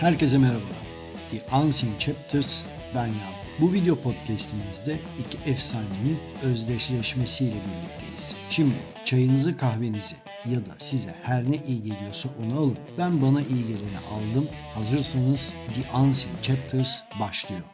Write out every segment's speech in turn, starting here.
Herkese merhabalar. The Unseen Chapters, ben Yağmur. Bu video podcastimizde iki efsanenin özdeşleşmesiyle birlikteyiz. Şimdi çayınızı kahvenizi ya da size her ne iyi geliyorsa onu alın. Ben bana iyi geleni aldım. Hazırsanız The Unseen Chapters başlıyor.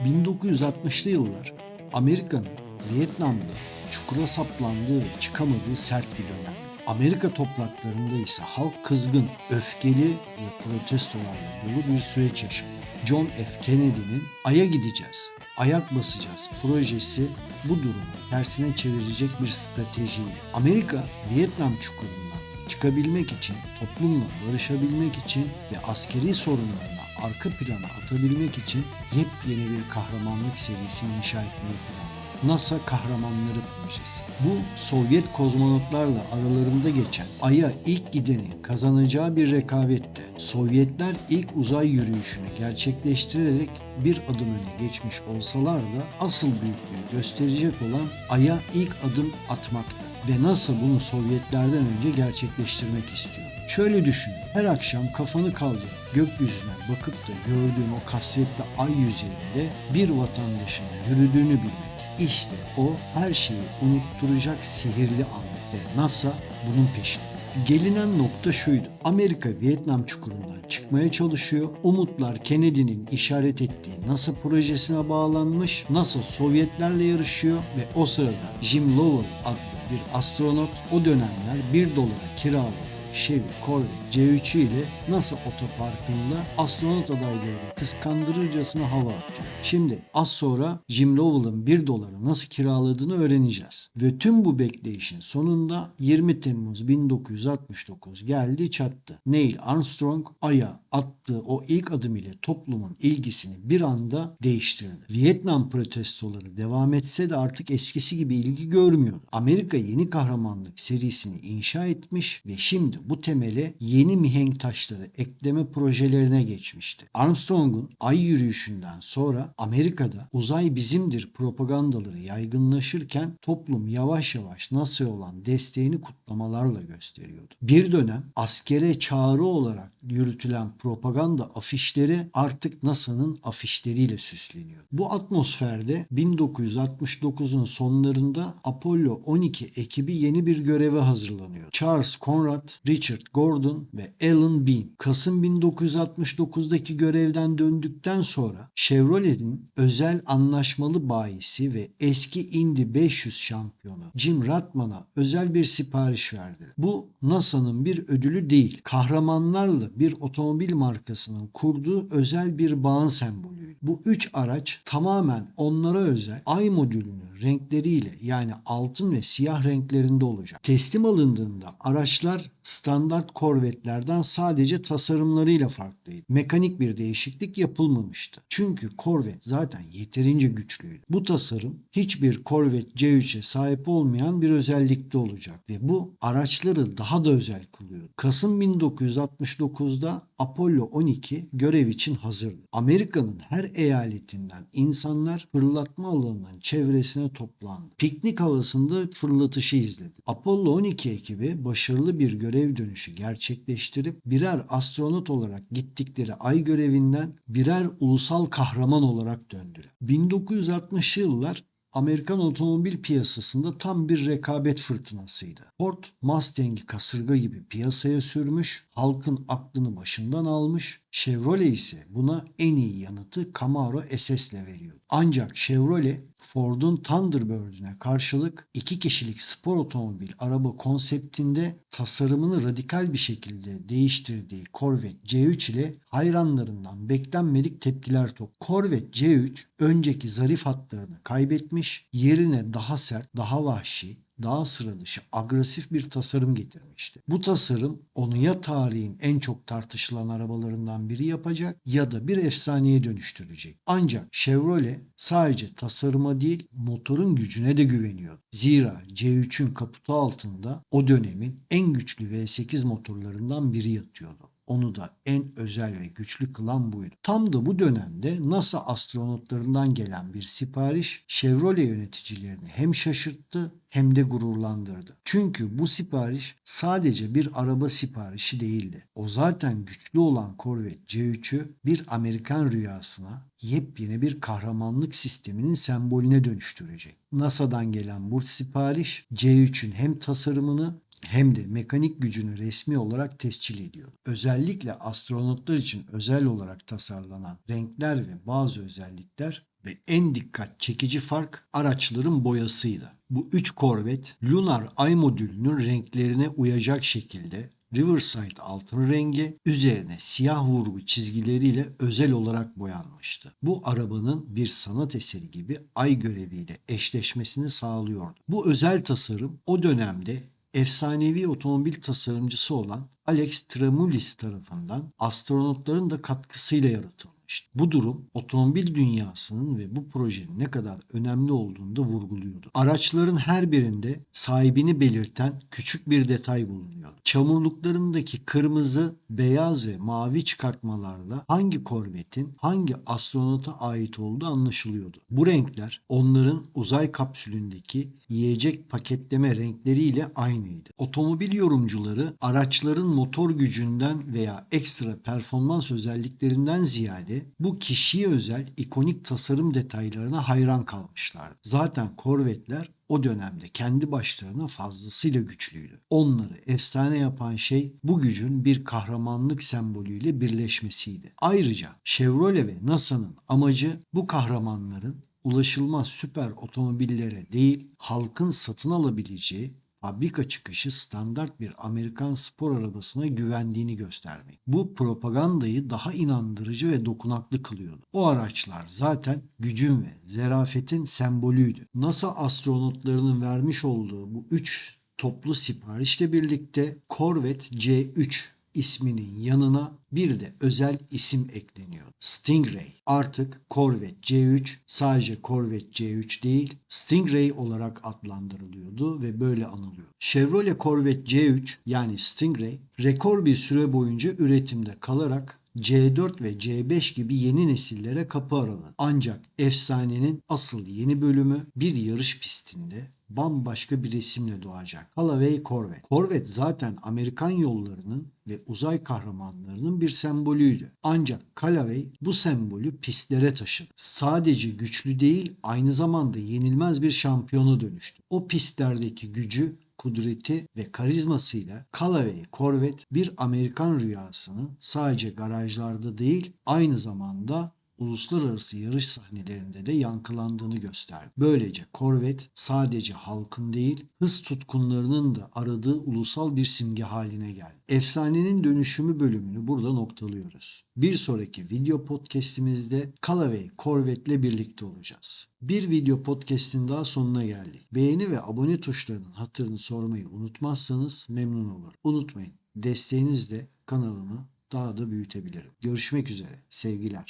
1960'lı yıllar Amerika'nın Vietnam'da çukura saplandığı ve çıkamadığı sert bir dönem. Amerika topraklarında ise halk kızgın, öfkeli ve protestolarla dolu bir süreç yaşanıyor. John F. Kennedy'nin "Ay'a gideceğiz, ayak basacağız" projesi bu durumu tersine çevirecek bir stratejiyle Amerika, Vietnam çukurundan çıkabilmek için, toplumla barışabilmek için ve askeri sorunlarına arka plana atabilmek için yepyeni bir kahramanlık serisini inşa etmeyi planlıyor. NASA Kahramanları Projesi. Bu Sovyet kozmonotlarla aralarında geçen Ay'a ilk gidenin kazanacağı bir rekabette Sovyetler ilk uzay yürüyüşünü gerçekleştirerek bir adım öne geçmiş olsalar da asıl büyüklüğü gösterecek olan Ay'a ilk adım atmaktı. Ve NASA bunu Sovyetlerden önce gerçekleştirmek istiyor. Şöyle düşünün, her akşam kafanı kaldırıp gökyüzüne bakıp da gördüğün o kasvetli ay yüzeyinde bir vatandaşın yürüdüğünü bilmek. İşte o her şeyi unutturacak sihirli an ve NASA bunun peşinde. Gelinen nokta şuydu. Amerika Vietnam çukurundan çıkmaya çalışıyor. Umutlar Kennedy'nin işaret ettiği NASA projesine bağlanmış. NASA Sovyetlerle yarışıyor ve o sırada Jim Lovell adlı bir astronot o dönemler $1 kiraladığı Chevy Corvette C3 ile NASA otoparkında astronot adaylarını kıskandırırcasına hava atıyor. Şimdi az sonra Jim Lovell'ın $1 nasıl kiraladığını öğreneceğiz. Ve tüm bu bekleyişin sonunda 20 Temmuz 1969 geldi çattı. Neil Armstrong Ay'a attığı o ilk adım ile toplumun ilgisini bir anda değiştirdi. Vietnam protestoları devam etse de artık eskisi gibi ilgi görmüyordu. Amerika yeni kahramanlık serisini inşa etmiş ve şimdi bu temele yeni mihenk taşları ekleme projelerine geçmişti. Armstrong'un Ay yürüyüşünden sonra Amerika'da uzay bizimdir propagandaları yaygınlaşırken toplum yavaş yavaş NASA'ya olan desteğini kutlamalarla gösteriyordu. Bir dönem askere çağrı olarak yürütülen propaganda afişleri artık NASA'nın afişleriyle süsleniyor. Bu atmosferde 1969'un sonlarında Apollo 12 ekibi yeni bir göreve hazırlanıyor. Charles Conrad, Richard Gordon ve Alan Bean. Kasım 1969'daki görevden döndükten sonra Chevrolet'in özel anlaşmalı bayisi ve eski Indy 500 şampiyonu Jim Ratman'a özel bir sipariş verdi. Bu NASA'nın bir ödülü değil, kahramanlarla bir otomobil markasının kurduğu özel bir bağın sembolüydü. Bu 3 araç tamamen onlara özel Ay modülünün renkleriyle yani altın ve siyah renklerinde olacak. Teslim alındığında araçlar standart Corvette'lerden sadece tasarımlarıyla farklıydı. Mekanik bir değişiklik yapılmamıştı. Çünkü Corvette zaten yeterince güçlüydü. Bu tasarım hiçbir Corvette C3'e sahip olmayan bir özellikte olacak ve bu araçları daha da özel kılıyor. Kasım 1969'da Apollo 12 görev için hazırdı. Amerika'nın her eyaletinden insanlar fırlatma alanının çevresine toplandı. Piknik havasında fırlatışı izledi. Apollo 12 ekibi başarılı bir görev dönüşü gerçekleştirip birer astronot olarak gittikleri ay görevinden birer ulusal kahraman olarak döndüler. 1960'lı yıllar Amerikan otomobil piyasasında tam bir rekabet fırtınasıydı. Ford Mustang'i kasırga gibi piyasaya sürmüş, halkın aklını başından almış. Chevrolet ise buna en iyi yanıtı Camaro SS'le veriyordu. Ancak Chevrolet Ford'un Thunderbird'üne karşılık 2 kişilik spor otomobil araba konseptinde tasarımını radikal bir şekilde değiştirdiği Corvette C3 ile hayranlarından beklenmedik tepkiler topladı. Corvette C3 önceki zarif hatlarını kaybetmiş, yerine daha sert, daha vahşi, daha sıra dışı, agresif bir tasarım getirmişti. Bu tasarım onu ya tarihin en çok tartışılan arabalarından biri yapacak ya da bir efsaneye dönüştürecek. Ancak Chevrolet sadece tasarıma değil, motorun gücüne de güveniyor. Zira C3'ün kaputu altında o dönemin en güçlü V8 motorlarından biri yatıyordu. Onu da en özel ve güçlü kılan buydu. Tam da bu dönemde NASA astronotlarından gelen bir sipariş Chevrolet yöneticilerini hem şaşırttı hem de gururlandırdı. Çünkü bu sipariş sadece bir araba siparişi değildi. O zaten güçlü olan Corvette C3'ü bir Amerikan rüyasına, yepyeni bir kahramanlık sisteminin sembolüne dönüştürecek. NASA'dan gelen bu sipariş C3'ün hem tasarımını hem de mekanik gücünü resmi olarak tescil ediyor. Özellikle astronotlar için özel olarak tasarlanan renkler ve bazı özellikler ve en dikkat çekici fark araçların boyasıydı. Bu 3 Corvette Lunar Ay modülünün renklerine uyacak şekilde Riverside altın rengi üzerine siyah vurgu çizgileriyle özel olarak boyanmıştı. Bu arabanın bir sanat eseri gibi ay göreviyle eşleşmesini sağlıyordu. Bu özel tasarım o dönemde efsanevi otomobil tasarımcısı olan Alex Tremulis tarafından astronotların da katkısıyla yaratılmıştı. Bu durum otomobil dünyasının ve bu projenin ne kadar önemli olduğunu da vurguluyordu. Araçların her birinde sahibini belirten küçük bir detay bulunuyordu. Çamurluklarındaki kırmızı, beyaz ve mavi çıkartmalarla hangi korvetin hangi astronota ait olduğu anlaşılıyordu. Bu renkler onların uzay kapsülündeki yiyecek paketleme renkleriyle aynıydı. Otomobil yorumcuları araçların motor gücünden veya ekstra performans özelliklerinden ziyade bu kişiye özel ikonik tasarım detaylarına hayran kalmışlardı. Zaten Corvette'ler o dönemde kendi başlarına fazlasıyla güçlüydü. Onları efsane yapan şey bu gücün bir kahramanlık sembolüyle birleşmesiydi. Ayrıca Chevrolet ve NASA'nın amacı bu kahramanların ulaşılmaz süper otomobillere değil, halkın satın alabileceği fabrika çıkışı standart bir Amerikan spor arabasına güvendiğini göstermek. Bu propagandayı daha inandırıcı ve dokunaklı kılıyordu. O araçlar zaten gücün ve zerafetin sembolüydü. NASA astronotlarının vermiş olduğu bu 3 toplu siparişle birlikte Corvette C3 isminin yanına bir de özel isim ekleniyor. Stingray. Artık Corvette C3 sadece Corvette C3 değil, Stingray olarak adlandırılıyordu ve böyle anılıyor. Chevrolet Corvette C3 yani Stingray rekor bir süre boyunca üretimde kalarak C4 ve C5 gibi yeni nesillere kapı araladı. Ancak efsanenin asıl yeni bölümü bir yarış pistinde bambaşka bir isimle doğacak. Callaway Corvette. Corvette zaten Amerikan yollarının ve uzay kahramanlarının bir sembolüydü. Ancak Callaway bu sembolü pistlere taşıdı. Sadece güçlü değil, aynı zamanda yenilmez bir şampiyona dönüştü. O pistlerdeki gücü, kudreti ve karizmasıyla Callaway Corvette bir Amerikan rüyasını sadece garajlarda değil, aynı zamanda uluslararası yarış sahnelerinde de yankılandığını gösterdi. Böylece Corvette sadece halkın değil, hız tutkunlarının da aradığı ulusal bir simge haline geldi. Efsanenin dönüşümü bölümünü burada noktalıyoruz. Bir sonraki video podcastimizde Callaway Corvette ile birlikte olacağız. Bir video podcastin daha sonuna geldik. Beğeni ve abone tuşlarının hatırını sormayı unutmazsanız memnun olurum. Unutmayın, desteğinizle kanalımı daha da büyütebilirim. Görüşmek üzere, sevgiler.